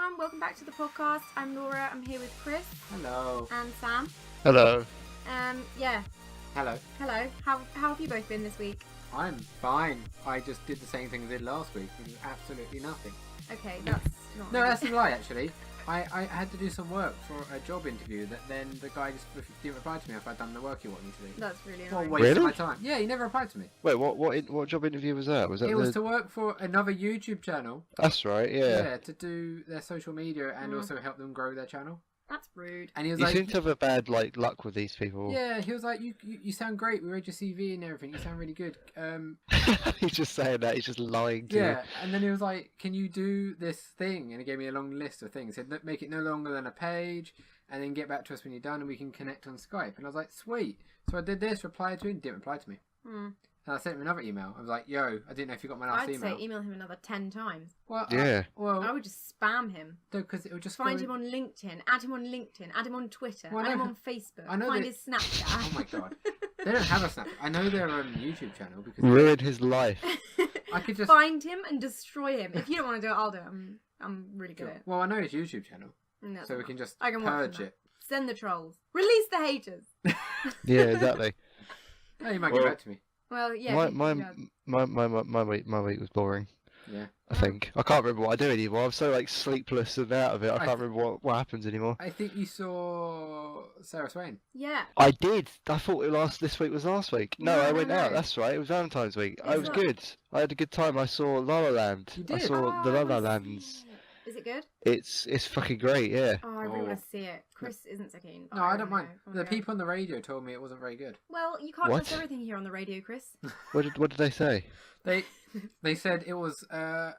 everyone, welcome back to the podcast. I'm Laura, I'm here with Chris. Hello. And Sam. Hello. Yeah. Hello. Hello. How have you both been this week? I'm fine. I just did the same thing I did last week, which is absolutely nothing. Okay, that's not... No, that's a lie, actually. I had to do some work for a job interview that then the guy just didn't reply to me if I'd done the work he wanted me to do. That's really What a annoying. waste of Really? my time. Yeah, he never replied to me. Wait, what job interview was that? Was that It was to work for another YouTube channel. That's right, yeah. To do their social media and also help them grow their channel. That's rude. And he was You like... seem to have a bad luck with these people. Yeah, he was like, you sound great. We read your CV and everything. You sound really good. He's just saying that. He's just lying to you. Yeah, and then he was like, can you do this thing? And he gave me a long list of things. He said, make it no longer than a page, and then get back to us when you're done, and we can connect on Skype. And I was like, sweet. So I did this, replied to him, didn't reply to me. And I sent him another email. I was like, yo, I didn't know if you got my last I'd email. say email him another 10 times. Well, Yeah. I would just spam him. because it would just Find him on LinkedIn, add him on LinkedIn, add him on Twitter, Well, add him on Facebook, I know find that- his Snapchat. Oh my god. They don't have a Snapchat. I know their YouTube channel because Ruined his life. I could just... Find him and destroy him. If you don't want to do it, I'll do it. I'm really good at it. Well, I know his YouTube channel, No, so we can just I can watch purge them. it. Send the trolls. Release the haters. Yeah, exactly. Oh, you might Well, get back to me. Well, yeah. My week was boring. Yeah. I think I can't remember what I do anymore. I'm so like sleepless and out of it. I can't remember what happens anymore. I think you saw Sarah Swain. Yeah. I did. I thought this week was last week. No, No, I no, went no. out. That's right. It was Valentine's week. Is It was it? good. I had a good time. I saw La La Land. You I did? saw the La La Lands. Is it good? It's fucking great. Yeah. Oh, I really Oh. want to see it. Chris isn't so keen. but No, I don't wanna mind. go. I The wanna go. people on the radio told me it wasn't very good. Well, you can't What? trust everything here on the radio, Chris. What did they say? They said it was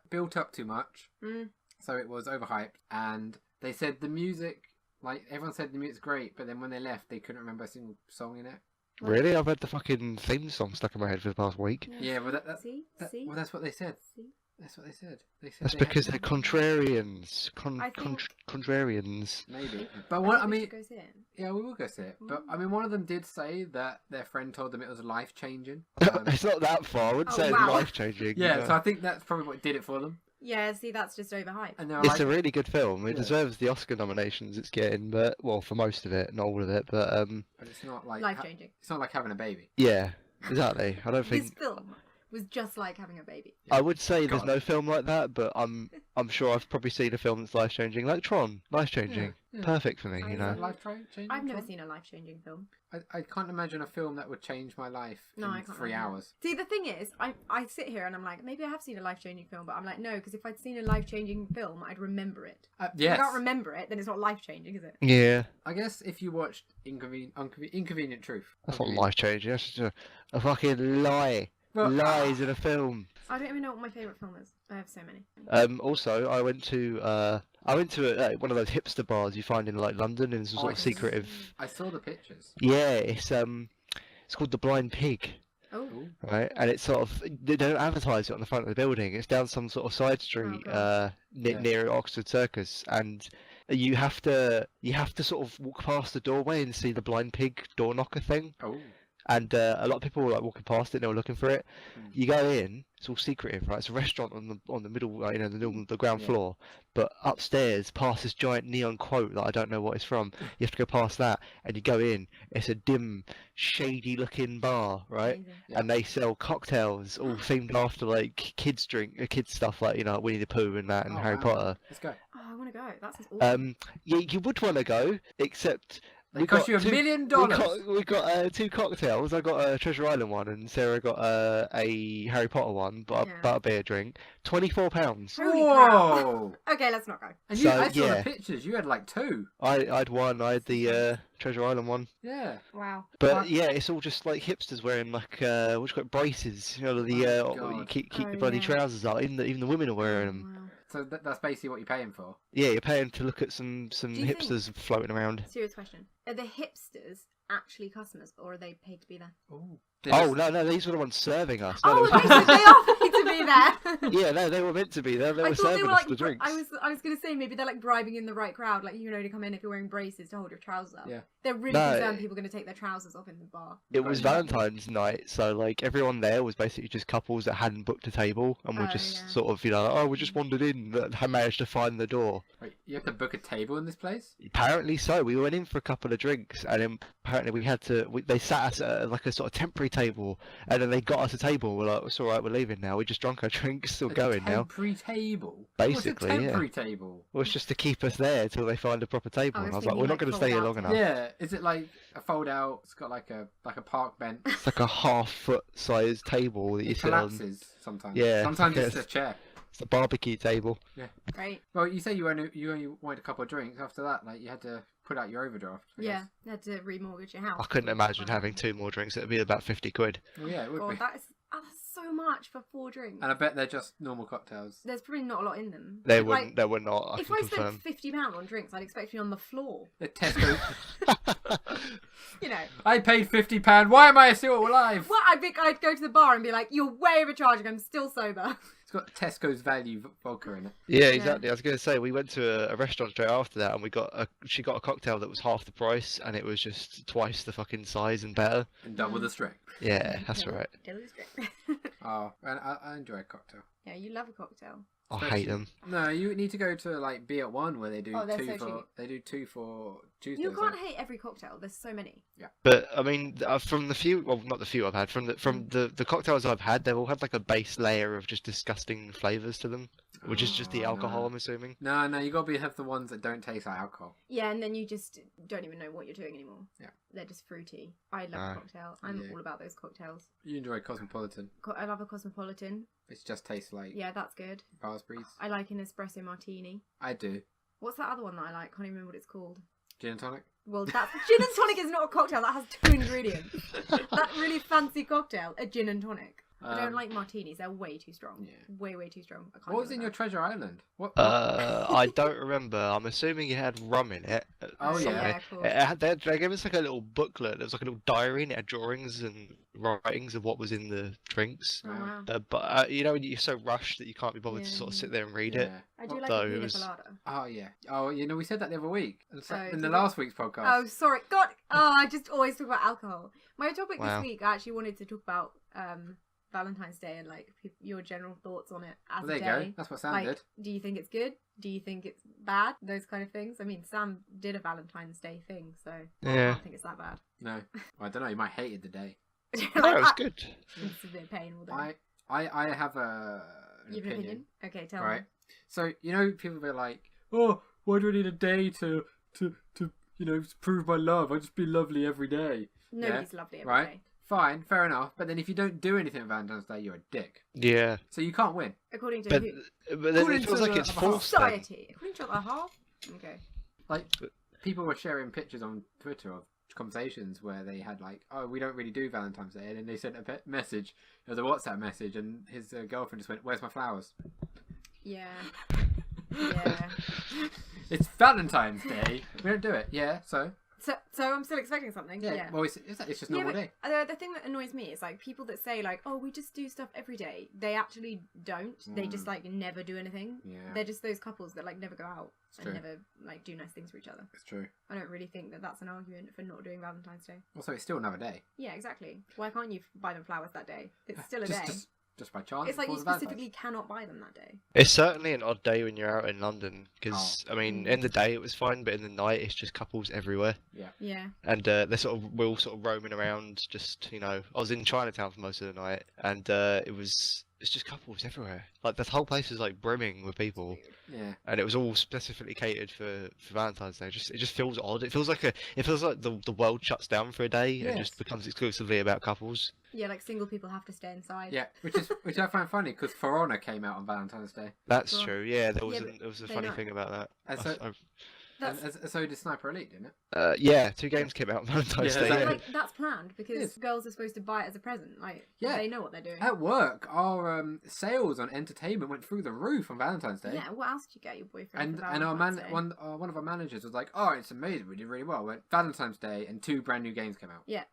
built up too much, Mm. so it was overhyped, and they said the music, like everyone said the music's great, but then when they left, they couldn't remember a single song in it. Really? I've had the fucking theme song stuck in my head for the past week. Yeah, well See? well that's what they said. See? That's what they said. They said That's they because had- they're contrarians. I think- Contrarians. maybe. But I what think I we mean, should go see it. yeah, we will go see it. But I mean, one of them did say that their friend told them it was life changing. It's not that far. I wouldn't Oh, say wow. it's life changing. Yeah, so I think that's probably what did it for them. Yeah, see, that's just overhyped. And they were It's like, a really good film. It Yeah. deserves the Oscar nominations it's getting, but well, for most of it, not all of it. But but it's not like Life changing. it's not like having a baby. yeah, exactly. I don't This think film was just like having a baby. I would say there's God. no film like that, but I'm sure I've probably seen a film that's life changing, like Tron, life changing, Yeah. perfect for me. I You Is know. that life changing? I've never seen a life-changing film. I can't imagine a film that would change my life No, I in can't 3 imagine. hours. See, the thing is, I sit here and I'm like, maybe I have seen a life-changing film, but I'm like, no, because if I'd seen a life-changing film, I'd remember it. Yes. If I can't remember it, then it's not life-changing, is it? Yeah, I guess if you watched Inconvenient Truth. that's not Inconvenient- life changing. That's just a fucking lie. Well, Lies in a film. I don't even know what my favourite film is. I have so many. Also, I went to one of those hipster bars you find in like London, in some sort of I secretive. I saw the pictures. Yeah, it's called the Blind Pig, Oh, Ooh. right? And it's sort of they don't advertise it on the front of the building. It's down some sort of side street God. Yeah. near Oxford Circus, and you have to sort of walk past the doorway and see the Blind Pig door knocker thing. Oh. And a lot of people were like walking past it, and they were looking for it. Mm. You go in, it's all secretive, right? It's a restaurant on the middle, like, the ground Yeah. floor. But upstairs, past this giant neon quote that I don't know what it's from, you have to go past that, and you go in. It's a dim, shady-looking bar, right? amazing. Yeah. And they sell cocktails, all themed after like kids stuff, like Winnie the Pooh and that, and Oh, Harry wow. Potter. Let's go. Oh, I want to go. That sounds awesome. Yeah, you would want to go, except. They cost you $1 million. We got 2 cocktails. I got a Treasure Island one, and Sarah got a Harry Potter one, but Yeah. butterbeer drink. £24. Holy Whoa! crap. Okay, let's not go. And you, So, I saw yeah. the pictures. You had like 2. I'd one. I had the Treasure Island one. Yeah. Wow. But What? yeah, it's all just like hipsters wearing like what you call it, braces. Oh, You God. keep Oh, the bloody yeah. trousers out. Even the women are wearing them. Wow. So that's basically what you're paying for. Yeah, you're paying to look at some you think- hipsters floating around. Serious question. Are the hipsters actually customers, or are they paid to be there? Oh. Oh no, these were the ones serving us. No, Oh, they okay, so they offered me to be there. yeah, no, they were meant to be there. They I were thought they serving were us like. the drinks. I was gonna say maybe they're like bribing in the right crowd. Like you can only come in if you're wearing braces to hold your trousers up. Yeah. They're really No. concerned people are gonna take their trousers off in the bar. It was Right. Valentine's night, so like everyone there was basically just couples that hadn't booked a table and were Oh, just yeah. sort of, you know, oh, we just wandered in, that had managed to find the door. Wait, you have to book a table in this place? Apparently so. We went in for a couple of drinks, and then apparently we had to. They sat us at like a sort of temporary table, and then they got us a table. We're like, it's all right, we're leaving now. We just drunk our drinks, still going now. Temporary table? Basically, What's a yeah. temporary table? Well, it's just to keep us there until they find a proper table. I And was I was like, thinking, we're not like, going to stay here long fold-out enough. Yeah, is it like a fold out? It's got like a park bench. It's like a half-foot size table that you It sit on. collapses sometimes. Yeah, Sometimes it's yes. a chair. It's a barbecue table. Right? Well, you say you only wanted a couple of drinks. After that, like you had to put out your overdraft. I Yeah. guess. You had to remortgage your house. I couldn't imagine having 2 more drinks. It'd be about 50 quid. Well, yeah, it would God, be. that's so much for 4 drinks. And I bet they're just normal cocktails. There's probably not a lot in them. They Like, wouldn't. They were not. I if can I confirm. spent £50 on drinks, I'd expect you on the floor. The Tesco. You know. I paid £50. Why am I still alive? Well, I'd go to the bar and be like, "You're way overcharging. I'm still sober." It's got Tesco's value vodka in it. Yeah, exactly. I was going to say we went to a restaurant straight after that, and she got a cocktail that was half the price, and it was just twice the fucking size and better. And double the strength. Yeah, that's right. Oh, and I enjoy a cocktail. Yeah, you love a cocktail. I hate them. No, you need to go to like Be at One where they do Oh, they're two so for cheap. they do 2 for Tuesdays. You can't hate every cocktail. There's so many. But I mean, from the few, well, not the few I've had, from the cocktails I've had, they've all had like a base layer of just disgusting flavors to them, which is just the Oh, alcohol, no. I'm assuming. No, you gotta have the ones that don't taste like alcohol. Yeah, and then you just don't even know what you're doing anymore. Yeah. They're just fruity. I love a Ah. cocktail. I'm Yeah. all about those cocktails. You enjoy Cosmopolitan. I love a cosmopolitan. It just tastes like Yeah, that's good. raspberries. I like an espresso martini. I do. What's that other one that I like? Can't even remember what it's called. Gin and tonic. Well, that's gin and tonic is not a cocktail. That has 2 ingredients. That really fancy cocktail, a gin and tonic. I don't like martinis. They're way too strong. Yeah. Way too strong. I can't What was deal in with your that. Treasure Island? What? I don't remember. I'm assuming it had rum in it. Oh, somewhere. yeah, cool. It had, they gave us like a little booklet. There was like a little diary, and it had drawings and writings of what was in the drinks. Oh, wow. But you know, when you're so rushed that you can't be bothered to sort of Yeah. sit there and read it. Yeah. I do What- like though a it pina was- colada. Oh yeah. Oh, you know we said that the other week in Oh, the did last week's podcast. Oh, sorry. God. Oh, I just always talk about alcohol. My topic Wow. this week, I actually wanted to talk about Valentine's Day and like your general thoughts on it as Well, there a you day. go. That's what Sam Like, did. do you think it's good? Do you think it's bad? Those kind of things. I mean, Sam did a Valentine's Day thing, so I Yeah. don't think it's that bad. No, I don't know. You might hated the day. No, it was good. In severe pain all day. I have an You have an opinion? Okay, tell Right. me. So you know, people be like, "Oh, why do I need a day to prove my love? I just be lovely every day." Nobody's lovely every right? day. Fine, fair enough. But then if you don't do anything on Valentine's Day, you're a dick. Yeah, So you can't win. According to but who? then According it feels to like the it's other forced. Then. Society. According to the other half? Okay. Like people were sharing pictures on Twitter of conversations where they had like, "Oh, we don't really do Valentine's Day," and then they sent a message. It was a WhatsApp message, and his girlfriend just went, "Where's my flowers?" Yeah. Yeah. It's Valentine's Day. We don't do it. Yeah. So So I'm still expecting something. Yeah. Well, it's just Yeah, normal but day. the thing that annoys me is like people that say like, oh, we just do stuff every day. They actually don't. They just like never do anything. Yeah. They're just those couples that like never go out It's and true. never like do nice things for each other. It's true. I don't really think that that's an argument for not doing Valentine's Day. Also, it's still another day. Yeah, exactly. Why can't you buy them flowers that day? It's still a day. Just by chance. It's like you falls on Valentine's. specifically cannot buy them that day. It's certainly an odd day when you're out in London because Oh. I mean, in the day it was fine, but in the night it's just couples everywhere, Yeah. and we're all sort of roaming around. Just I was in Chinatown for most of the night, and it's just couples everywhere. Like the whole place is like brimming with people, Yeah. and it was all specifically catered for Valentine's Day. It just feels odd. It feels like the world shuts down for a day and just Yes. becomes exclusively about couples. Yeah, like single people have to stay inside. Yeah. Which I find funny because For Honor came out on Valentine's Day. That's Well, true. Yeah, there yeah, was a they funny don't. thing about that. And I- so- I- So did Sniper Elite, didn't it? Yeah, 2 games came out on Valentine's Yeah, Day. So, exactly. like, that's planned because Yes. girls are supposed to buy it as a present. Like, Yeah. they know what they're doing. At work, our sales on entertainment went through the roof on Valentine's Day. Yeah, what else did you get your boyfriend And for our Valentine's Day? one of our managers was like, "Oh, it's amazing. We did really well." Went Valentine's Day, and 2 brand new games came out. Yeah.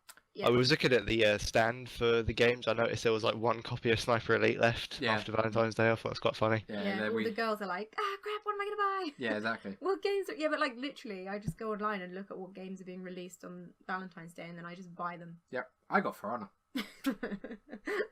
I was looking at the stand for the games. I noticed there was like 1 copy of Sniper Elite left Yeah. after Valentine's Day. I thought it was quite funny. Yeah, all the girls are like, crap, what am I going to buy? Yeah, exactly. What games are... Yeah, but like literally, I just go online and look at what games are being released on Valentine's Day and then I just buy them. Yep, I got For Honor.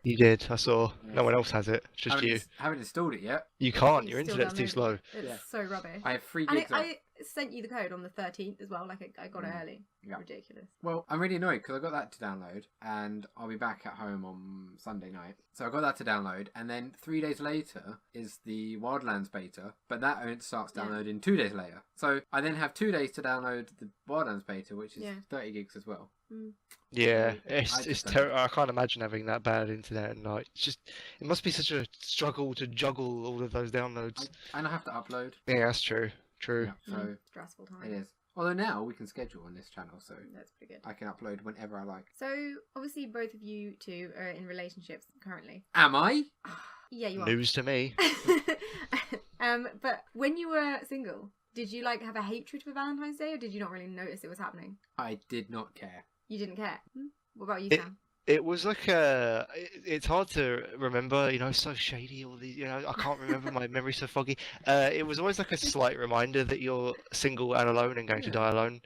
You did. I saw. Yes. No one else has it. It's just you. Haven't installed it yet. You can't. Your You still internet's too download slow. it. It's Yeah. so rubbish. I have 3 And gigs. I sent you the code on the 13th as well. Like, I got it early. Yeah. Ridiculous. Well, I'm really annoyed because I got that to download, and I'll be back at home on Sunday night. So I got that to download, and then 3 days later is the Wildlands beta, but that only starts downloading 2 days later. So I then have 2 days to download the Wildlands beta, which is 30 gigs as well. Yeah, I it's just don't- terrible. I can't imagine having that bad internet at night. It's just, it must be such a struggle to juggle all of those downloads. And I have to upload. Yeah, that's true. True. Yeah, so Stressful time. it is. Although now we can schedule on this channel, so That's pretty good. I can upload whenever I like. So, obviously, both of you two are in relationships currently. Am I? Yeah, you are. News to me. But when you were single, did you like have a hatred for Valentine's Day, or did you not really notice it was happening? I did not care. You didn't care. What about you, It- Sam? It was like it's hard to remember, it's so shady, all these, I can't remember, my memory's so foggy. It was always like a slight reminder that you're single and alone and going to die alone,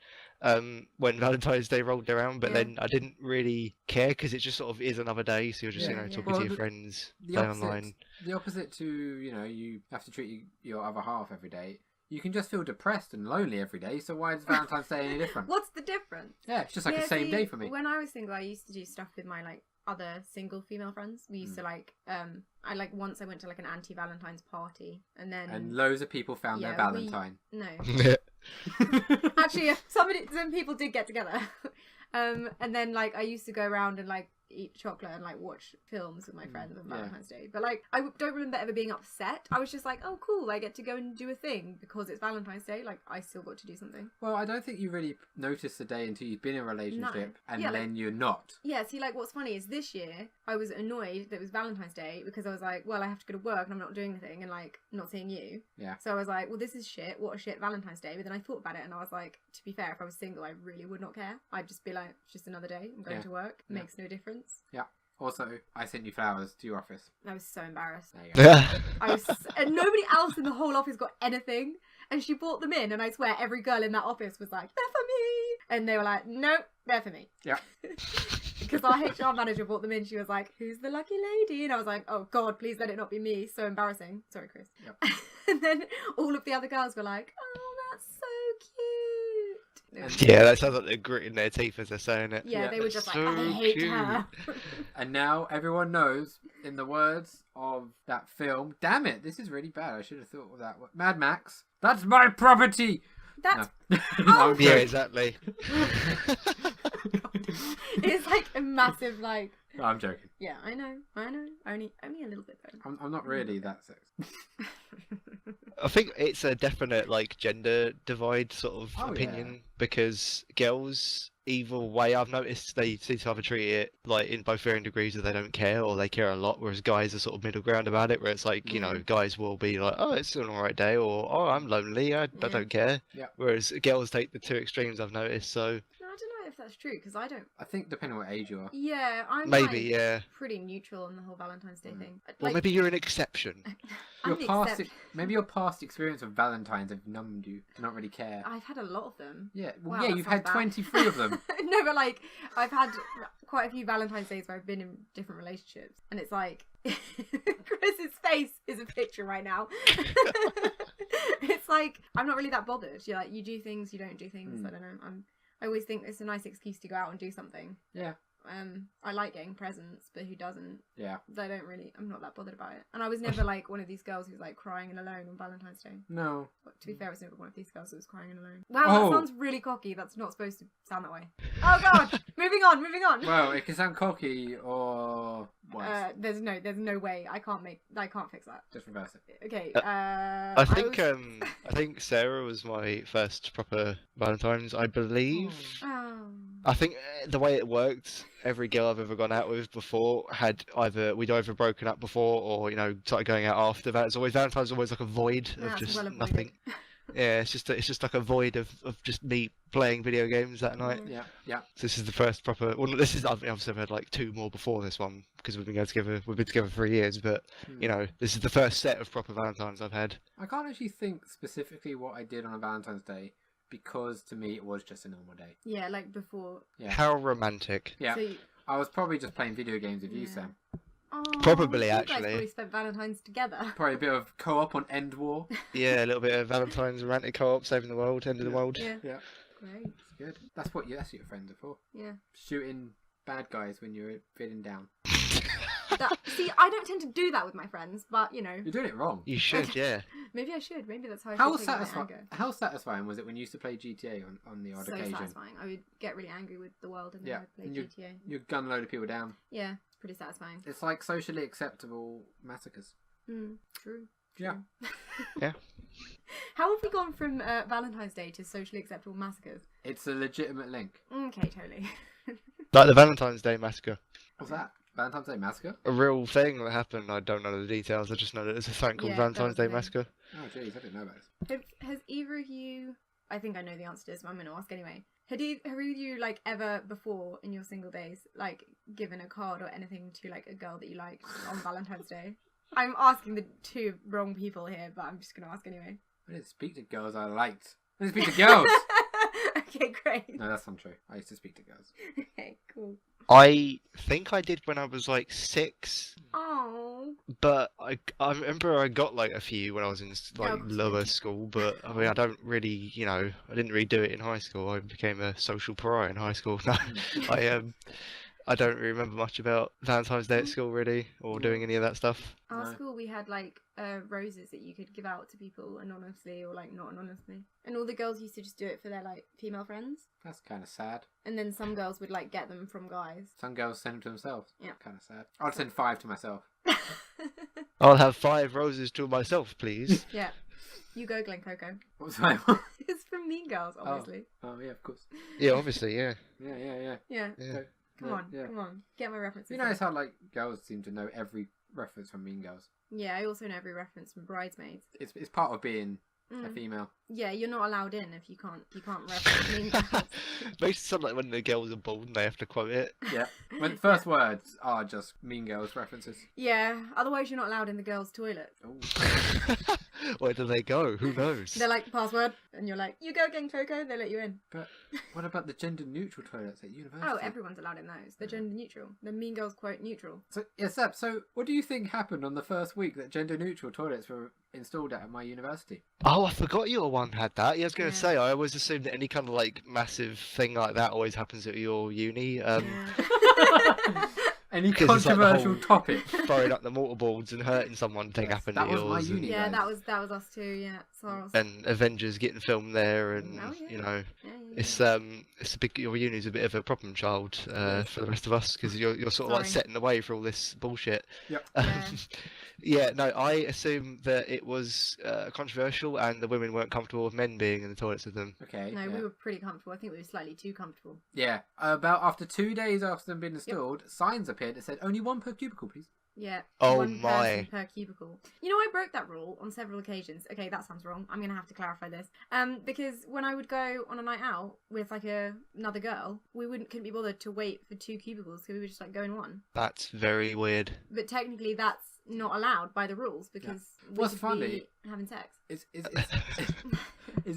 when Valentine's Day rolled around, but Yeah. then I didn't really care because it just sort of is another day, so you're just, Yeah. talking Well, to your friends, The playing opposite, online. the opposite to, you have to treat your other half every day. You can just feel depressed and lonely every day, so why is Valentine's Day any different? What's the difference? Yeah, it's just like Yeah, the same see, day for me. When I was single, I used to do stuff with my like other single female friends. We used to once I went to like an anti-Valentine's party, and then And loads of people found their Yeah, Valentine. no, actually, some people did get together. And then like I used to go around and like eat chocolate and like watch films with my friends on Valentine's Day. But like I don't remember ever being upset. I was just like, oh cool, I get to go and do a thing because it's Valentine's Day. Like I still got to do something. Well, I don't think you really notice the day until you've been in a relationship, and Yeah, then you're not. Yeah, see, like, what's funny is this year I was annoyed that it was Valentine's Day because I was like, well, I have to go to work and I'm not doing anything and, like, not seeing you. Yeah. So I was like, well, this is shit. What a shit Valentine's Day. But then I thought about it and I was like, to be fair, if I was single, I really would not care. I'd just be like, it's just another day. I'm going Yeah. to work. Yeah. Makes no difference. Yeah. Also, I sent you flowers to your office. I was so embarrassed. There you go. And nobody else in the whole office got anything. And she brought them in, and I swear every girl in that office was like, they're for me. And they were like, nope, they're for me. Yeah. Because our HR manager brought them in. She was like, who's the lucky lady? And I was like, oh God, please let it not be me. So embarrassing. Sorry, Chris. Yep. And then all of the other girls were like, oh, that's so cute. Yeah, that sounds like they're gritting their teeth as they're saying it. Yeah, Yeah. they were just like, So I hate cute. her. And now everyone knows, in the words of that film, damn it, this is really bad. I should have thought of that one. Mad Max, that's my property. That's No. Oh. I'm Yeah, joking. exactly. it's like a massive like. No, I'm joking. Yeah, I know. Only a little bit though. I'm not really that sex. I think it's a definite like gender divide sort of Oh, opinion because girls either way I've noticed they seem to either treat it like in both varying degrees that they don't care or they care a lot, whereas guys are sort of middle ground about it where it's like, guys will be like, oh, it's an alright day, or oh, I'm lonely, I don't care. Yeah. Whereas girls take the two extremes I've noticed, so No, I don't know if that's true because I don't. I think depending on what age you are. Yeah, I'm maybe, like, yeah. pretty neutral on the whole Valentine's Day thing. Well, maybe you're an exception. I'm Your the past, excep- maybe your past experience of Valentines have numbed you to not really care. I've had a lot of them. Yeah, Wow, yeah, that you've sounds had bad. 23 of them. No, but like I've had quite a few Valentine's Days where I've been in different relationships, and it's like Chris's face is a picture right now. It's like I'm not really that bothered. You're like you do things, you don't do things. I don't know. I always think it's a nice excuse to go out and do something. Yeah, I like getting presents, but who doesn't? Yeah. I'm not that bothered about it. And I was never like one of these girls who's like crying and alone on Valentine's Day. No. But to be fair, I was never one of these girls who was crying and alone. Wow, Oh. that sounds really cocky. That's not supposed to sound that way. Oh god! moving on. Well, it can sound cocky or worse. There's no way. I can't fix that. Just reverse it. Okay. I think Sarah was my first proper Valentine's, I believe. Oh. I think the way it worked, every girl I've ever gone out with before we'd either broken up before or started going out after that. It's always Valentine's, always like a void of That's just well avoided. nothing. Yeah, it's just like a void of just me playing video games that night. Yeah. So this is the first proper. Well, this is obviously I've had like 2 more before this one because we've been together for years. But this is the first set of proper Valentines I've had. I can't actually think specifically what I did on a Valentine's Day because to me it was just a normal day. Yeah, like before. Yeah. How romantic. Yeah. So I was probably just playing video games with you, Sam. Oh, Probably, you guys actually. probably spent Valentine's together. Probably a bit of co-op on End War. Yeah, a little bit of Valentine's romantic co-op, saving the world, end of the world. Yeah. Yeah. Great. It's good. That's what your friends are for. Yeah. Shooting bad guys when you're feeling down. See, I don't tend to do that with my friends, but You're doing it wrong. You should, yeah. maybe I should. Maybe that's how I How should take my anger. satisfying was it when you used to play GTA on the odd So occasion? satisfying. I would get really angry with the world and then I'd play and GTA. you gun a load of people down. Yeah, it's pretty satisfying. It's like socially acceptable massacres. True. Yeah. Yeah. How have we gone from Valentine's Day to socially acceptable massacres? It's a legitimate link. Okay, totally. Like the Valentine's Day massacre. What's that? Valentine's Day massacre? A real thing that happened. I don't know the details. I just know that there's a thing called Yeah, Valentine's that Day was massacre. Oh jeez, I didn't know about this. Has either of you... I think I know the answer to this, but I'm going to ask anyway. Have either of you, like, ever before in your single days, like, given a card or anything to, like, a girl that you liked on Valentine's Day? I'm asking the 2 wrong people here, but I'm just going to ask anyway. I didn't speak to girls I liked. I didn't speak to girls! Okay, great. No, that's untrue. I used to speak to girls. Okay, cool. I think I did when I was like 6, Oh. but I remember I got like a few when I was in like lower school, but I mean I don't really, I didn't really do it in high school. I became a social pariah in high school. No, I don't really remember much about Valentine's Day at school really, or doing any of that stuff. Our school, we had like roses that you could give out to people anonymously or like not anonymously, and all the girls used to just do it for their like female friends. That's kind of sad. And then some girls would like get them from guys. Some girls send them to themselves. Yeah. Kind of sad. I'd send 5 to myself. I'll have 5 roses to myself, please. Yeah. You go, Glen Coco. What was I? It's from Mean Girls, obviously. Oh yeah, of course. Yeah, obviously, yeah. Yeah. Yeah. Yeah. Come on. Get my references. You notice how like girls seem to know every reference from Mean Girls. Yeah, I also know every reference from Bridesmaids. It's part of being a female. Yeah, you're not allowed in if you can't reference Mean Girls. Makes it sound like when the girls are born, they have to quote it. Yeah. When the first words are just Mean Girls references. Yeah, otherwise you're not allowed in the girls' toilet. Ooh. Where do they go? Who knows? They're like, password, and you're like, you go again, Coco, they let you in. But what about the gender neutral toilets at university? Oh, everyone's allowed in those. They're gender neutral. The Mean Girls quote neutral. So, yeah, Seb, so what do you think happened on the first week that gender neutral toilets were installed at my university? Oh, I forgot your one had that. Yeah, I was going to Yeah. say, I always assume that any kind of like massive thing like that always happens at your uni. Any 'Cause it's like the controversial whole- topic? Throwing up the morterboards and hurting someone thing Yes, happened that at was yours. my and- uni. Yeah, guys. that was us too. Yeah, so And Avengers getting filmed there, and Oh, yeah. Yeah. it's a big. Your uni's a bit of a problem child for the rest of us because you're sort of like Sorry. setting the way for all this bullshit. Yep. Yeah. Yeah, no, I assume that it was controversial and the women weren't comfortable with men being in the toilets with them. Okay. No, yeah. we were pretty comfortable. I think we were slightly too comfortable. Yeah. About after 2 days after them being installed, signs appeared that said only 1 per cubicle, please. Yeah. Oh one my. person per cubicle. You know, I broke that rule on several occasions. Okay, that sounds wrong. I'm gonna have to clarify this. Because when I would go on a night out with like another girl, we couldn't be bothered to wait for 2 cubicles because we would just like go in one. That's very weird. But technically, that's not allowed by the rules because we What's could funny- be having sex. Is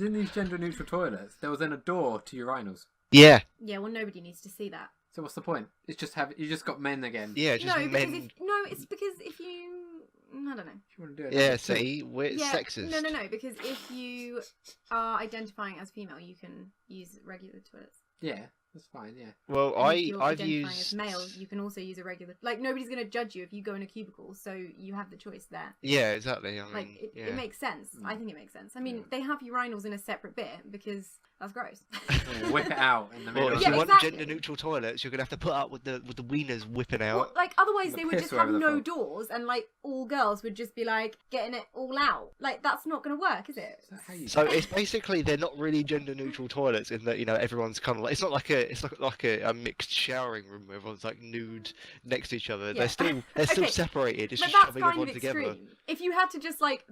in these gender neutral toilets there was then a door to urinals. Yeah, Yeah, well, nobody needs to see that. So what's the point? It's just you just got men again. yeah, just No, because men. it's because if you, I don't know. If you want to do it. Yeah, that's it. see, we're Yeah, sexist. No, because if you are identifying as female, you can use regular toilets. Yeah. That's fine. Yeah. Well, And if you're I've identifying used as male, you can also use a regular. Like nobody's gonna judge you if you go in a cubicle, so you have the choice there. Yeah, exactly. I mean, Like it makes sense. I think it makes sense. I mean, they have urinals in a separate bit because that's gross. Yeah, whip it out in the middle. Well, if Yeah, you want exactly. gender neutral toilets, you're gonna have to put up with the wieners whipping out. Well, like otherwise The they would piss just wherever have the no fuck. doors and like all girls would just be like getting it all out. Like that's not gonna work, is it? Is that how you So it's basically they're not really gender neutral toilets in that everyone's kind of like it's like a mixed showering room where everyone's like nude next to each other. Yeah. They're still Okay, separated. It's But just that's shoving kind everyone of together. extreme. If you had to just like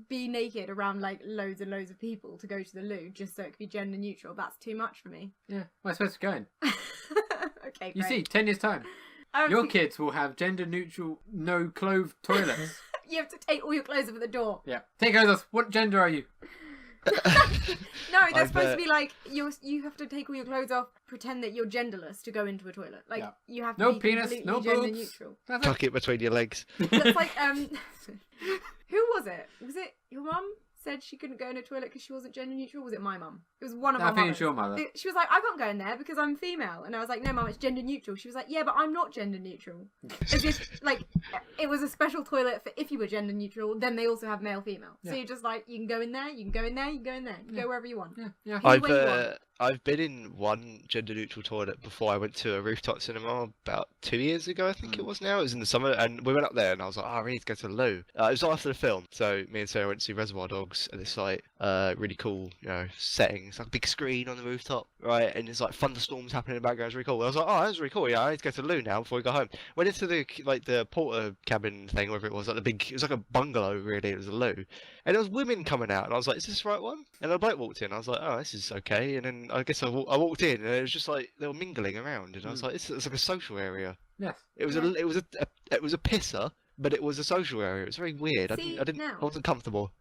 be naked around like loads and loads of people to go to the loo just so it could be gender neutral, that's too much for me. Yeah. Where's supposed to go in? Okay, You great. see, 10 years time, your kids will have gender neutral, no clothes toilets. You have to take all your clothes off at the door. Yeah. Take those off. What gender are you? No, they're I've, supposed to be like you have to take all your clothes off, pretend that you're genderless to go into a toilet. Like Yeah. you have to No be penis, completely no gender boobs. neutral. That's Tuck it between your legs. That's like who was it? Was it your mum said she couldn't go in a toilet because she wasn't gender neutral? Was it my mum? It was one of I our think mothers. it's your mother. She was like, I can't go in there because I'm female, and I was like, no, mum, it's gender neutral. She was like, yeah, but I'm not gender neutral. As if like it was a special toilet for if you were gender neutral. Then they also have male female. So Yeah. you're just like, you can go in there, you can go in there, you can go in there, you can go wherever you want. Yeah. Yeah. Any way you want. I've been in one gender neutral toilet before I went to a Rooftop Cinema about 2 years ago, I think it was now. It was in the summer, and we went up there, and I was like, oh, I really need to go to the loo. It was after the film, so me and Sarah went to see Reservoir Dogs, and it's like really cool, setting. It's like a big screen on the rooftop, right? And it's like thunderstorms happening in the background. It's really cool. I was like, oh, that's really cool. Yeah, I need to go to the loo now before we go home. Went into the porter cabin thing, whatever it was, it was like a bungalow really. It was a loo, and there was women coming out, and I was like, is this the right one? And a bloke walked in. I was like, oh, this is okay. And then I guess I walked in, and it was just like they were mingling around, and I was like, it's like a social area. Yes. It was a pisser, but it was a social area. It was very weird. See, I wasn't comfortable.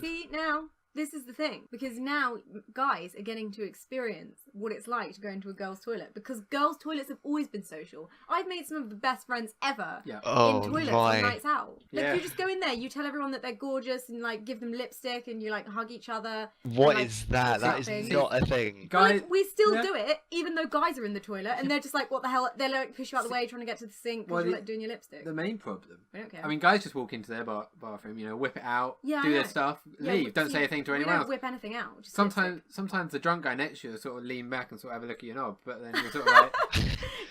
See, now, this is the thing. Because now guys are getting to experience what it's like to go into a girl's toilet. Because girls' toilets have always been social. I've made some of the best friends ever Yeah. Oh in toilets my! on nights out. Like, Yeah. you just go in there, you tell everyone that they're gorgeous and, like, give them lipstick and you, like, hug each other. What like, is that? That is something. not a thing. But, Guys, like, we still yeah. do it, even though guys are in the toilet, and they're just like, what the hell? They're like, push you out the way, trying to get to the sink because Well, you're like doing your lipstick. The main problem. We don't care. I mean, guys just walk into their bathroom, whip it out, Yeah, I do their know. stuff, Yeah, leave, don't see, say anything to we anyone don't else. whip anything out. Just lipstick. Sometimes the drunk guy next to you will sort of lean back and sort of have a look at your knob, but then you're sort of like,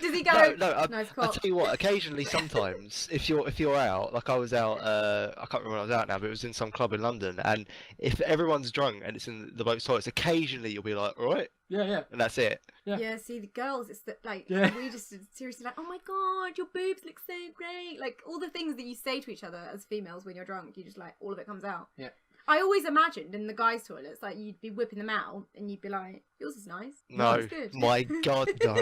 Does he go? No. Nice I'll cock. tell you what. Occasionally, sometimes, if you're out, like I was out, I can't remember when I was out now, but it was in some club in London, and if everyone's drunk and it's in the bloke's toilets, occasionally you'll be like, all right, yeah. and that's it. Yeah. Yeah, see, the girls, it's that, like, Yeah. we just seriously like, oh my god, your boobs look so great. Like, all the things that you say to each other as females when you're drunk, you just, like, all of it comes out. Yeah. I always imagined in the guys' toilets, like, you'd be whipping them out, and you'd be like, yours is nice. No, Yours is good. my God, no.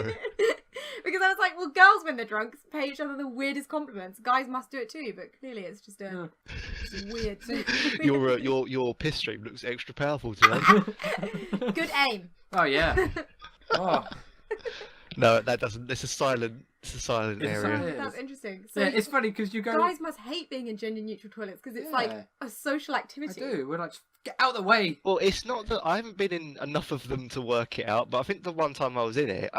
Because I was like, well, girls, when they're drunk, pay each other the weirdest compliments. Guys must do it too, but clearly it's just a weird thing. Your piss stream looks extra powerful today. Good aim. Oh yeah. Oh. No, that doesn't. It's a silent It's area. silent. That's interesting. So Yeah, it's funny because you go. guys must hate being in gender neutral toilets because it's like Yeah. a social I activity. do. We're like, get out of the way. Well, it's not that I haven't been in enough of them to work it out, but I think the one time I was in it,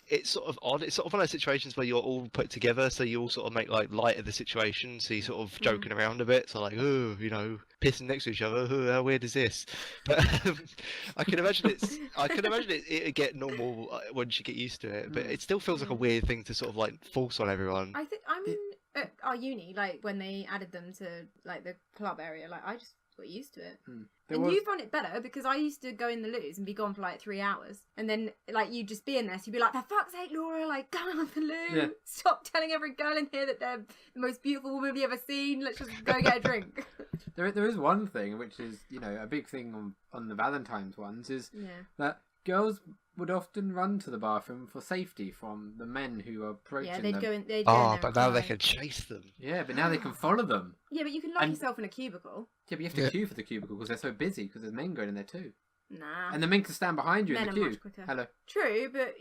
it's sort of odd. It's sort of one of those situations where you're all put together, so you all sort of make like light of the situation, so you're sort of joking around a bit, so like, oh, pissing next to each other. Oh, how weird is this? But I can imagine it'd get normal once you get used to it, but it still feels like a weird thing to sort of like force on everyone. I mean, at our uni, like when they added them to like the club area, like I just got used to it. And you found it better because I used to go in the loos and be gone for like 3 hours, and then like you'd just be in there, so you'd be like, "For fuck's sake, Laura! Like, go out the loo! Yeah. Stop telling every girl in here that they're the most beautiful woman you've ever seen. Let's just go get a drink." There is one thing which is a big thing on the Valentines ones is Yeah. that girls would often run to the bathroom for safety from the men who are approaching Yeah, they'd them. go in. They'd go in there But and now they hide. can chase them. Yeah, but now they can follow them. Yeah, but you can lock And- yourself in a cubicle. Yeah, but you have to queue for the cubicle because they're so busy because there's men going in there too. Nah. And the men can stand behind you Men in are the queue. much quicker. Hello. True, but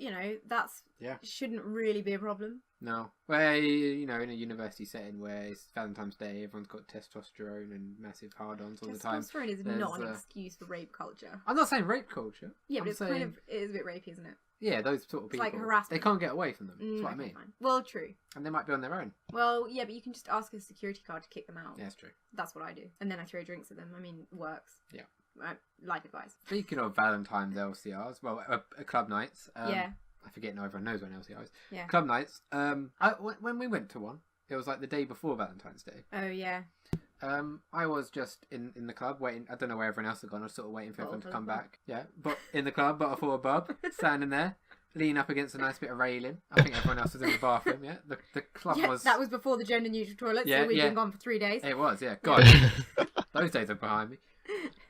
that's Yeah. shouldn't really be a problem. No. Where, in a university setting where it's Valentine's Day, everyone's got testosterone and massive hard-ons all the time. Testosterone is There's, not an excuse for rape culture. I'm not saying rape culture. Yeah, I'm but it's saying, kind of it is a bit rapey, isn't it? Yeah, those sort of It's people. like harassment. They can't get away from them. That's what I Okay, mean. fine. Well, true. And they might be on their own. Well, yeah, but you can just ask a security guard to kick them out. Yeah, that's true. That's what I do. And then I throw drinks at them. I mean, it works. Yeah. Life advice. Speaking of Valentine's LCRs, well, club nights. Yeah. I forget now. Everyone knows when LCR is. Yeah. Club nights. When we went to one, it was like the day before Valentine's Day. Oh, yeah. I was just in the club waiting. I don't know where everyone else had gone. I was sort of waiting for everyone to come Bottle. back. Yeah, but in the club, bottle for a bub, standing there, leaning up against a nice bit of railing. I think everyone else was in the bathroom. Yeah, the club Yeah, was. that was before the gender neutral toilet, Yeah, so we'd yeah. been gone for 3 days. It was. Yeah, God, those days are behind me.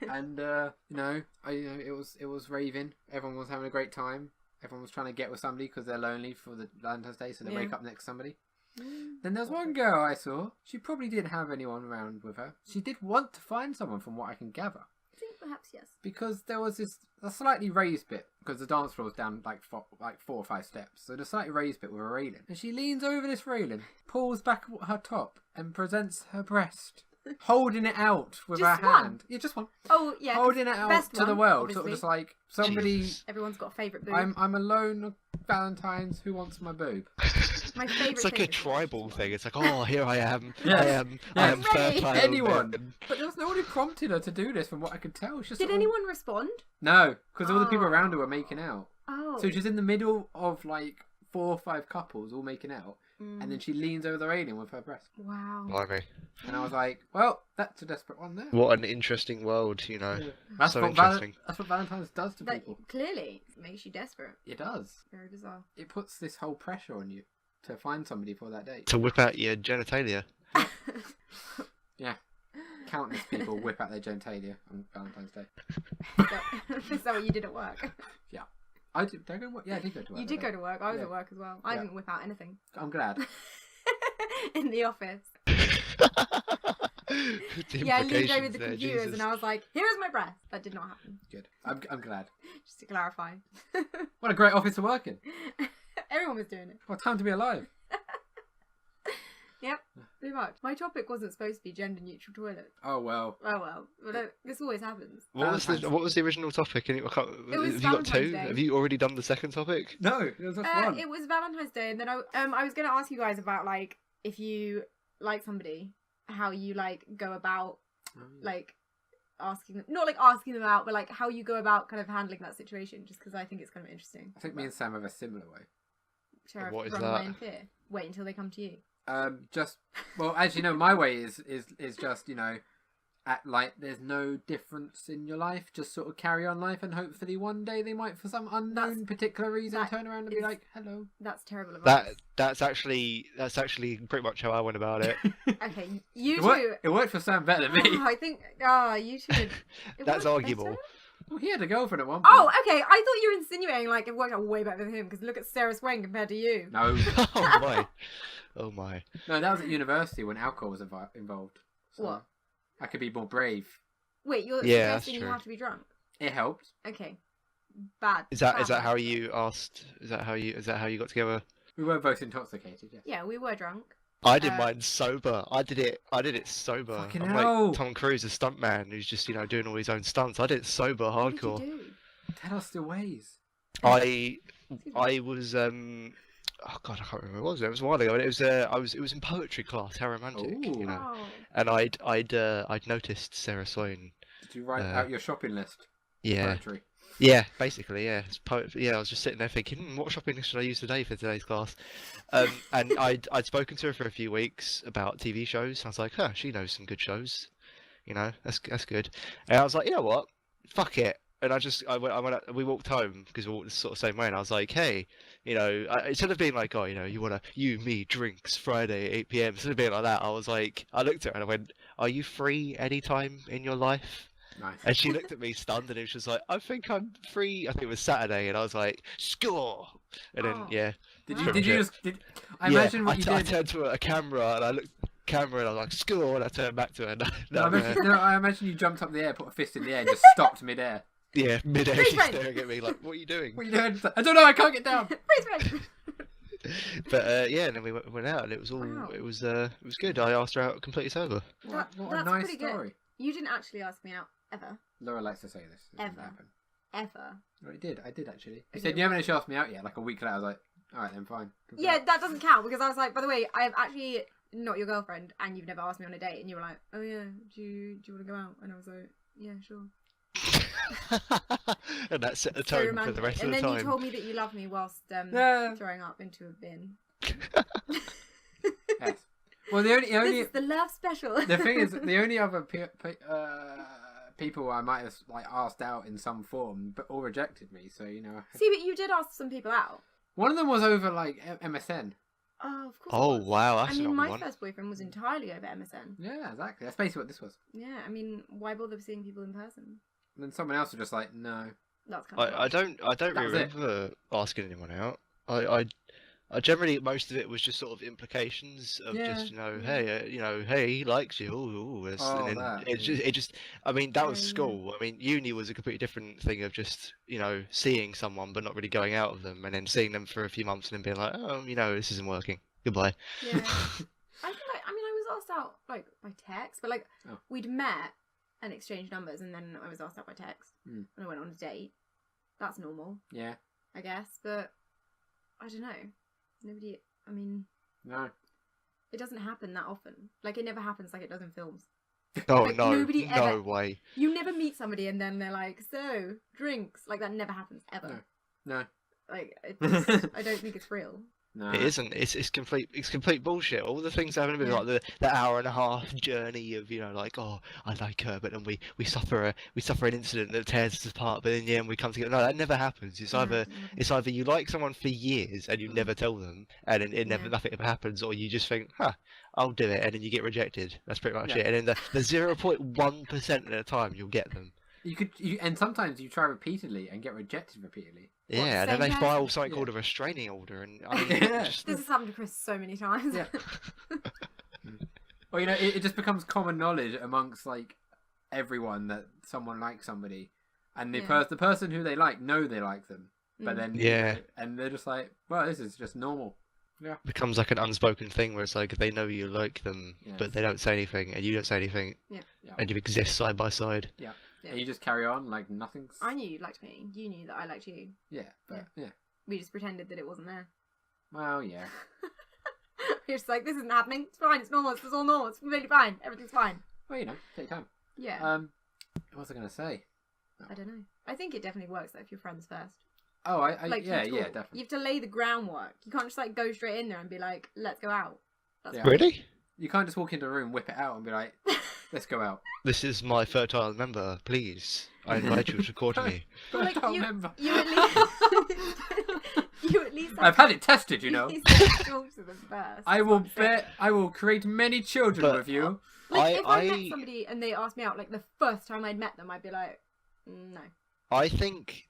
And it was raving. Everyone was having a great time. Everyone was trying to get with somebody because they're lonely for the Valentine's Day, so they Yeah. wake up next to somebody. Then there's one girl I saw. She probably didn't have anyone around with her. She did want to find someone, from what I can gather, I think perhaps yes. because there was a slightly raised bit, because the dance floor was down like 4 or 5 steps. So the slightly raised bit with a railing, and she leans over this railing, pulls back her top, and presents her breast, holding it out with Just her one? hand. Yeah, just one. Oh, yeah. 'cause Holding it out best to the one, world, sort of obviously. just like somebody. Jesus. Everyone's got a favourite boob. I'm alone. Valentine's. Who wants my boob? My favourite It's like thing a is- tribal thing. It's like, oh, here I am. Yeah. I am I'm ready. fertile. Anyone. man. But there was no one who prompted her to do this, from what I could tell. It's just Did sort of- anyone respond? No, because all the people Oh. around her were making out. Oh. So she's in the middle of like 4 or 5 couples all making out, and then she leans over the railing with her breast. Wow. Blimey. And I was like, well, that's a desperate one there. What an interesting world, you know. That's So what interesting. that's what Valentine's does to That people. clearly makes you desperate. It does. Very bizarre. It puts this whole pressure on you to find somebody for that date. To whip out your genitalia. Yeah. Countless people whip out their genitalia on Valentine's Day. Is that what you did at work? I did. Did I go to work? Yeah, I did go to work. You did go to work. I was Yeah. at work as well. I Yeah. didn't whip out anything. I'm glad. In the office. The Yeah, I leaned over implications the there, computers Jesus. and I was like, here's my breath. That did not happen. Good. I'm glad. Just to clarify. What a great office to work in. Everyone was doing it. What time to be alive. Yep, pretty much. My topic wasn't supposed to be gender neutral toilet. Oh well. Oh well, but this always happens. What was the original topic? It was have you got Valentine's 2? Day. Have you already done the second topic? No, it was just one. It was Valentine's Day, and then I was going to ask you guys about like if you like somebody, how you like go about like asking them, not like asking them out, but like how you go about kind of handling that situation. Just because I think it's kind of interesting. I think me and Sam have a similar way. Share What is run that? away in fear. Wait until they come to you. Actually, no. My way is just there's no difference in your life. Just sort of carry on life, and hopefully one day they might, for some unknown particular reason, that turn around and be like, "Hello." That's terrible advice. That's actually pretty much how I went about it. Okay, you It two. worked for Sam better than me. Oh, I think. Oh, you two. It That's worked arguable. better? Well, he had a girlfriend at one point. Oh, okay. I thought you were insinuating like it worked out way better than him because look at Sarah Swain compared to you. No, Oh my. Oh my. no, that was at university when alcohol was involved. So What? I could be more brave. Wait, you're Yeah, that's suggesting you true. have to be drunk? It helped. Okay. Bad. Is that bad. how you asked? Is that how you got together? We were both intoxicated. Yes. Yeah, we were drunk. I did mine sober. I did it sober. Fucking I'm hell. like Tom Cruise, a stuntman who's just doing all his own stunts. I did it sober, What did hardcore. you do? Tell us the ways. I was oh god, I can't remember what it was. It was a while ago, and it was in poetry class. How romantic, you know. Oh. And I'd noticed Sarah Swain. Did you write out your shopping list? Yeah, Poetry. yeah, basically, yeah. It's yeah, I was just sitting there thinking, what shopping list should I use today for today's class? And I'd spoken to her for a few weeks about TV shows. And I was like, huh, she knows some good shows. You know, that's good. And I was like, you know what? Fuck it. And I went out, we walked home because we walked the sort of same way. And I was like, hey, you know, instead of being like, oh, you know, you, me, drinks Friday at 8 p.m. Instead of being like that, I was like, I looked at her and I went, are you free anytime in your life? Nice. And she looked at me stunned, and she was like, I think I'm free. I think it was Saturday, and I was like, score. And then Oh. yeah. Did Wow. you? Did you just? I Yeah, imagine what you I did. turned to a camera, and I looked at the camera, and I was like, score, and I turned back to her. And No, I imagine you jumped up in the air, put a fist in the air, and just stopped mid-air. Yeah, mid-air Freeze she's frame. staring at me like, what are you doing? What are you doing? I don't know. I can't get down. Freeze frame. But yeah, and then we went out, and it was all Wow. it was good. I asked her out completely sober. What a That's nice pretty good. story. You didn't actually ask me out ever. Laura likes to say this. It didn't Ever. happen. Ever. No, I did actually. You Okay, said you haven't actually asked me out yet. Like a week later, I was like, all right then, fine. Yeah, that doesn't count because I was like, by the way, I am actually not your girlfriend, and you've never asked me on a date, and you were like, oh yeah, do you want to go out? And I was like, yeah, sure. And that set the So tone for romantic. the rest and of the then time. you told me that you love me whilst Yeah. throwing up into a bin. Yes. Well, the only This is the love special. the thing is, the only other people I might have like asked out in some form, but all rejected me. So you know, See, but you did ask some people out. one of them was over like MSN. Oh, of course. Oh it was. wow, that's I mean, not my one. first boyfriend was entirely over MSN. Yeah, exactly. That's basically what this was. Yeah, I mean, why bother seeing people in person? And then someone else was just like, no. That's kind of I don't That was it. remember asking anyone out. I generally, most of it was just sort of implications of Yeah. just Yeah. hey, hey, he likes you. Ooh, Oh, and then that, it just I mean that was Yeah, yeah. school. I mean uni was a completely different thing of just seeing someone but not really going out with them, and then seeing them for a few months and then being like, oh, this isn't working. Goodbye. Yeah. I think I was asked out like by text, but like Oh. we'd met and exchanged numbers, and then I was asked out by text, Mm. and I went on a date. That's normal, Yeah. I guess, but I don't know. Nobody. I mean, No. it doesn't happen that often. Like it never happens like it does in films. Oh Like, no, nobody no ever- way. You never meet somebody and then they're like, "So drinks." Like that never happens ever. No. Like it just, I don't think it's real. No. It isn't. It's complete bullshit. All the things that happen to me, Yeah. like the hour and a half journey of like, oh, I like her, but then we suffer an incident that tears us apart, but in the end we come together. No, that never happens. It's either you like someone for years and you never tell them, and it never Yeah. nothing ever happens, or you just think, I'll do it, and then you get rejected. That's pretty much Yeah. it. And then the 0.1% of the time you'll get them. And sometimes you try repeatedly and get rejected repeatedly. Yeah, and then same they file person? something Yeah. called a restraining order, and I mean, Yeah. just, This has happened to Chris so many times. Yeah. Or it just becomes common knowledge amongst like everyone that someone likes somebody, and the Yeah. the person who they like know they like them, but Mm. then Yeah. and they're just like, well, this is just normal. Yeah. becomes like an unspoken thing where it's like they know you like them, Yes. but they don't say anything, and you don't say anything, Yeah. Yeah. and you exist side by side. Yeah. And you just carry on like nothing's. I knew you liked me. You knew that I liked you. Yeah, but yeah. We just pretended that it wasn't there. Well, yeah. You're just like, this isn't happening. It's fine. It's normal. It's all normal. It's completely fine. Everything's fine. Well, take time. Yeah. What was I gonna say? I don't know. I think it definitely works though if you're friends first. Oh, Like, yeah, you yeah, talk. definitely. You have to lay the groundwork. You can't just like go straight in there and be like, let's go out. That's Yeah. fine. Really? You can't just walk into a room, whip it out, and be like, let's go out. This is my fertile member. Please, I invite you to court me. Well, like, Don't you- remember. You at least. You at least. I've had it tested, you know. You have to talk to them first. I will bet I will create many children But- with you. Like, if I met I- somebody and they asked me out, like the first time I'd met them, I'd be like, no. I think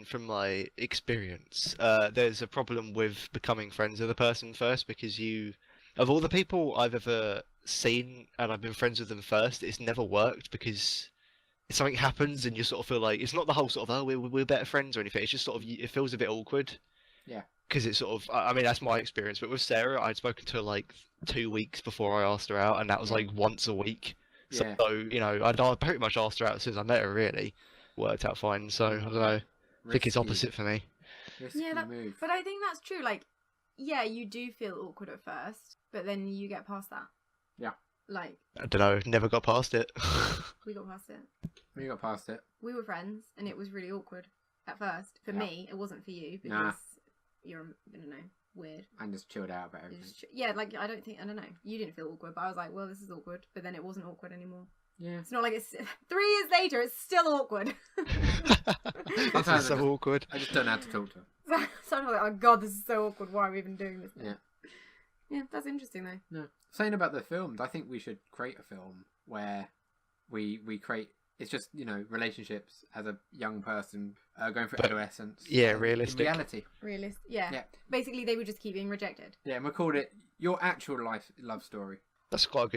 from my experience, there's a problem with becoming friends with a person first, because of all the people I've ever seen and I've been friends with them first, it's never worked, because if something happens and you sort of feel like, it's not the whole sort of, oh, we're better friends or anything, it's just sort of, it feels a bit awkward. Yeah. Because it's sort of, I mean, that's my experience, but with Sarah, I'd spoken to her like 2 weeks before I asked her out, and that was like once a week. Yeah. So, I'd pretty much asked her out as soon as I met her, really. Worked out fine, so I don't know. I think it's Risky. opposite for me. Risky Yeah, move. But I think that's true. Like, yeah, you do feel awkward at first, but then you get past that. Yeah. Like, I don't know, never got past it. we got past it. We got past it. We were friends, and it was really awkward at first. For Yeah. me, it wasn't for you because Nah. you're, I don't know, weird. And just chilled out about It everything. was yeah, like, I don't know. You didn't feel awkward, but I was like, well, this is awkward. But then it wasn't awkward anymore. Yeah. It's not like it's 3 years later, it's still awkward. This Sometimes is so I just- awkward. I just don't know how to talk to him. So I'm like, oh god, this is so awkward. Why are we even doing this? Yeah. Yeah, that's interesting though. No. Saying about the films, I think we should create a film where we create. It's just relationships as a young person going through But- adolescence. yeah, in realistic. reality. Realist. Yeah. Yeah. Basically, they would just keep being rejected. Yeah, and we called it Your Actual Life Love Story. That's quite a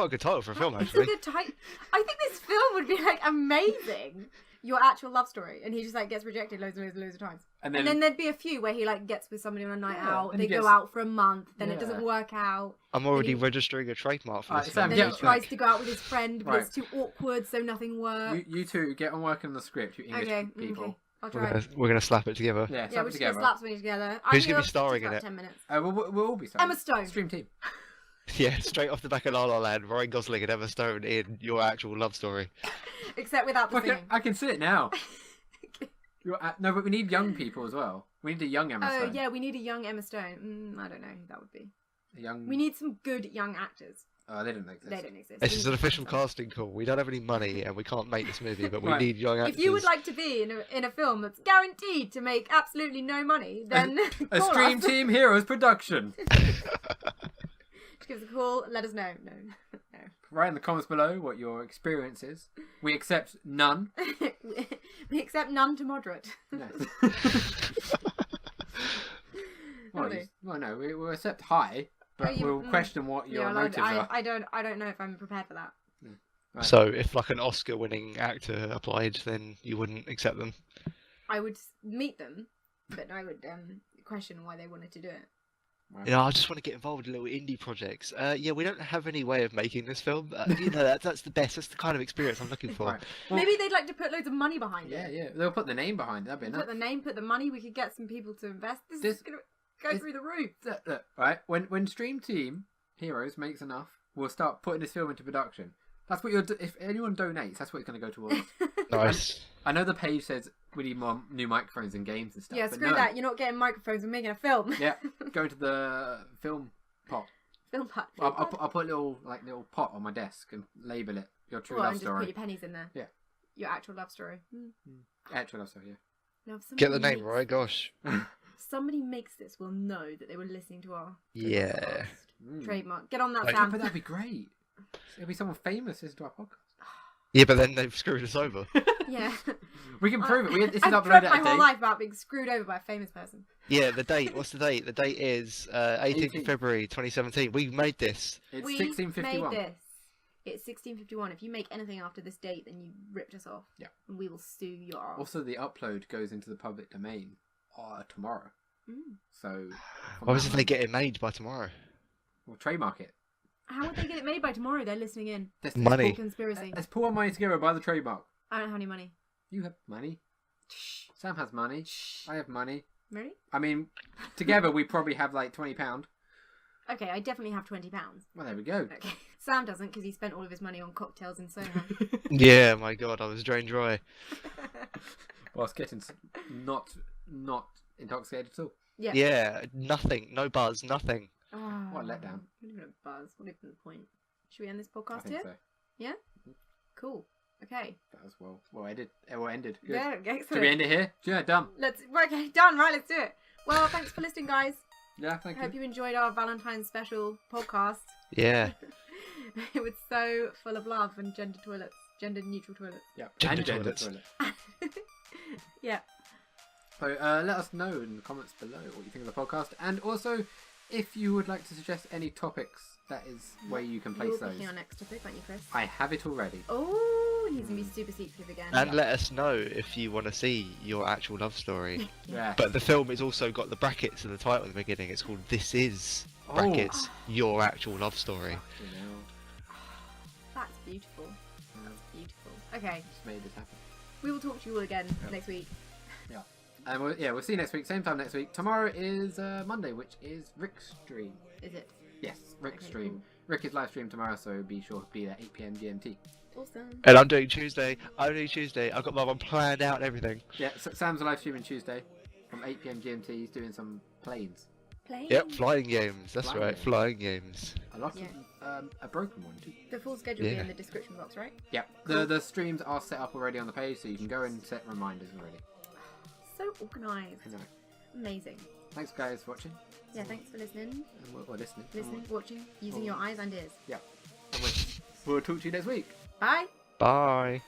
good title for a film, It's a actually. good title. I think this film would be like amazing. your actual love story, and he just like gets rejected loads and loads of times. And then there'd be a few where he like gets with somebody on a night out. They go out for a month, then it doesn't work out. I'm already registering a trademark for this. Then he tries to go out with his friend, but it's too awkward, so nothing works. You two get on working on the script, you English people. Okay. I'll try. We're gonna slap it together. Yeah, we're just gonna slap something together. Who's gonna be starring in it? 10 minutes. We'll all be starring. Emma Stone. Stream team. Yeah, straight off the back of La La Land, Ryan Gosling and Emma Stone in your actual love story. Except without the singing. I can see it now. No, but we need young people as well. We need a young Emma Stone. Oh yeah, we need a young Emma Stone. I don't know who that would be. We need some good young actors. Oh, they don't exist. They don't exist. This is an official casting call. We don't have any money and we can't make this movie, but we need young actors. If you would like to be in a film that's guaranteed to make absolutely no money, then a Stream Team Heroes production. Just give us a call. Let us know. No. Write in the comments below what your experience is. We accept none. We accept none to moderate. No, we'll accept high, but we'll question what your motives are. I don't know if I'm prepared for that. Right. So, if like an Oscar-winning actor applied, then you wouldn't accept them? I would meet them, but I would question why they wanted to do it. Right. You know, I just want to get involved in little indie projects. Yeah, we don't have any way of making this film. That's the best. That's the kind of experience I'm looking for. Right. Well, maybe they'd like to put loads of money behind it. Yeah. They'll put the name behind it. That'd be enough. Put the name, put the money. We could get some people to invest. This is going to go through the roof. Look, right? When Stream Team Heroes makes enough, we'll start putting this film into production. That's what if anyone donates, that's what it's going to go towards. Nice. I know the page says we need more new microphones and games and stuff. Yeah, screw that. You're not getting microphones. We're making a film. Yeah, go to the film pot. Film pot. I'll put a little pot on my desk and label it your true love and story. Just put your pennies in there. Yeah. Your actual love story. Actual love story. Yeah. Now, Get the name right, gosh. Somebody makes this will know that they were listening to our Yeah. trademark. Get on that, But Sam. that'd be great. It'll be someone famous listening to our podcast. Yeah, but then they've screwed us over. Yeah. We can prove it. This is I've uploaded my whole life about being screwed over by a famous person. Yeah, the date. What's the date? The date is 18th of February 2017. We made this. It's we 1651. made this. It's 1651. If you make anything after this date, then you ripped us off. Yeah. And we will sue your ass. Also, the upload goes into the public domain tomorrow. So. Why wasn't they getting made by tomorrow? We'll trademark it. How would they get it made by tomorrow? They're listening in. Money. Conspiracy. Let's pull our money together by the trademark. I don't have any money. You have money. Sam has money. I have money. Really? I mean, together we probably have like £20. Okay, I definitely have £20. Well, there we go. Okay. Sam doesn't because he spent all of his money on cocktails in Soho. Yeah, my God, I was drained dry. Whilst getting not intoxicated at all. Yeah. Yeah, nothing. No buzz, nothing. Oh, What a letdown. Not even a buzz. What even the point? Should we end this I podcast think here? so. Yeah? Cool. Okay. That was well ended. Good. Yeah, excellent. Should we end it here? Yeah, done. Okay, done. Right, let's do it. Well, thanks for listening, guys. Yeah, thank I hope you enjoyed our Valentine's special podcast. Yeah. It was so full of love and gender neutral toilets. Yeah, Gender and gender toilets. toilet. Yeah. So let us know in the comments below what you think of the podcast, and also if you would like to suggest any topics, that is where you can place You're those. picking our next topic, aren't you, Chris? I have it already. Oh, he's gonna be super secretive again. And let us know if you want to see your actual love story. Yeah. But the film has also got the brackets in the title at the beginning. It's called This Is brackets Your Actual Love Story. That's beautiful. That's beautiful. Okay, Just made this happen. we will talk to you all again next week. Yeah. And we'll see you next week, same time next week. Tomorrow is Monday, which is Rick's stream. Is it? Yes, Rick's Okay, stream. cool. Rick is live stream tomorrow, so be sure to be there 8 PM GMT. Awesome. And I'm doing Tuesday. I've got my one planned out and everything. Yeah, so Sam's live streaming Tuesday from 8 PM GMT. He's doing some planes. Playing? Yep, flying games. That's Flying right, games. flying games. A lot of a broken one too. The full schedule will be Yeah. in the description box, right? Yeah, the streams are set up already on the page, so you can go and set reminders already. So organised. I know. Amazing. Thanks guys for watching. Yeah, thanks for listening, And we're listening. watching, using your eyes and ears. Yeah. And we'll talk to you next week. Bye. Bye.